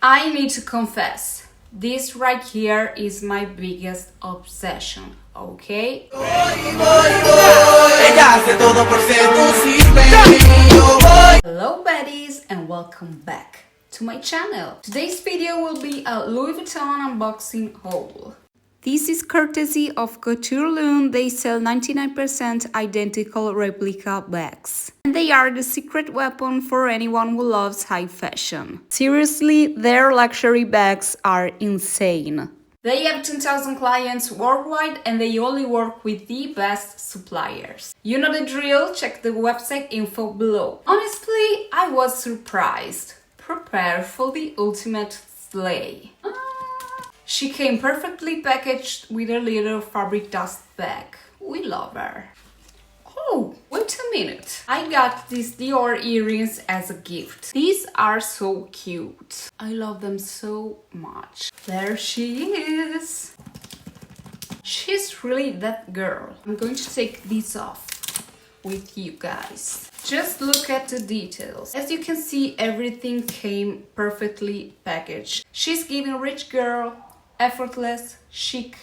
I need to confess, this right here is my biggest obsession, okay? Hello baddies and welcome back to my channel. Today's video will be a Louis Vuitton unboxing haul. This is courtesy of Couture Lune. They sell 99% identical replica bags. And they are the secret weapon for anyone who loves high fashion. Seriously, their luxury bags are insane. They have 10,000 clients worldwide and they only work with the best suppliers. You know the drill, check the website info below. Honestly, I was surprised. Prepare for the ultimate slay. She came perfectly packaged with a little fabric dust bag. We love her. Oh, wait a minute. I got these Dior earrings as a gift. These are so cute. I love them so much. There she is. She's really that girl. I'm going to take these off with you guys. Just look at the details. As you can see, everything came perfectly packaged. She's giving rich girl, effortless, chic,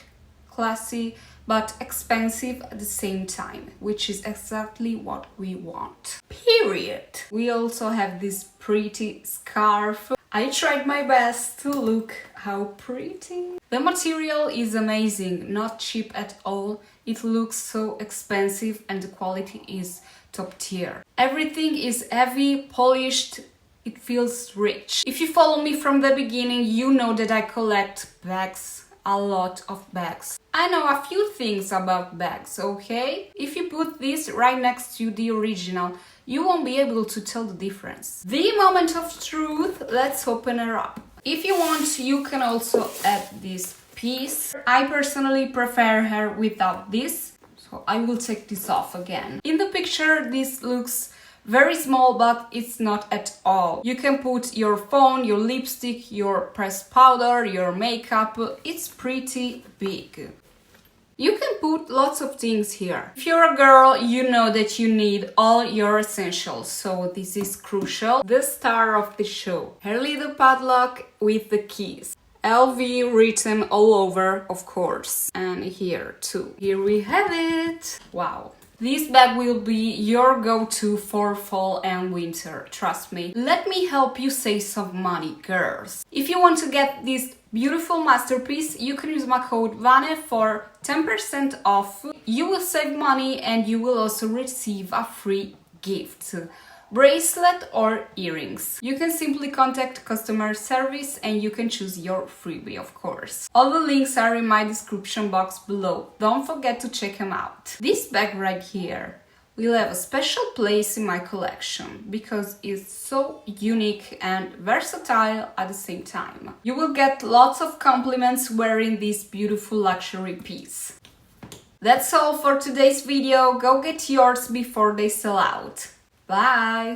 classy, but expensive at the same time, which is exactly what we want. Period. We also have this pretty scarf. I tried my best to look how pretty. The material is amazing, not cheap at all. It looks so expensive and the quality is top tier. Everything is heavy, polished. It feels rich. If you follow me from the beginning, you know that I collect bags, a lot of bags. I know a few things about bags, okay? If you put this right next to the original, you won't be able to tell the difference. The moment of truth, let's open her up. If you want, you can also add this piece. I personally prefer her without this, so I will take this off again. In the picture, this looks very small, but it's not at all. You can put your phone, your lipstick, your pressed powder, your makeup. It's pretty big. You can put lots of things here. If you're a girl, you know that you need all your essentials, so this is crucial. The star of the show. Her little padlock with the keys. LV written all over, of course. And here too. Here we have it. Wow. This bag will be your go-to for fall and winter, trust me. Let me help you save some money, girls. If you want to get this beautiful masterpiece, you can use my code VANE for 10% off. You will save money and you will also receive a free gift. Bracelet or earrings. You can simply contact customer service and you can choose your freebie, of course. All the links are in my description box below. Don't forget to check them out. This bag right here will have a special place in my collection because it's so unique and versatile at the same time. You will get lots of compliments wearing this beautiful luxury piece. That's all for today's video. Go get yours before they sell out. Bye!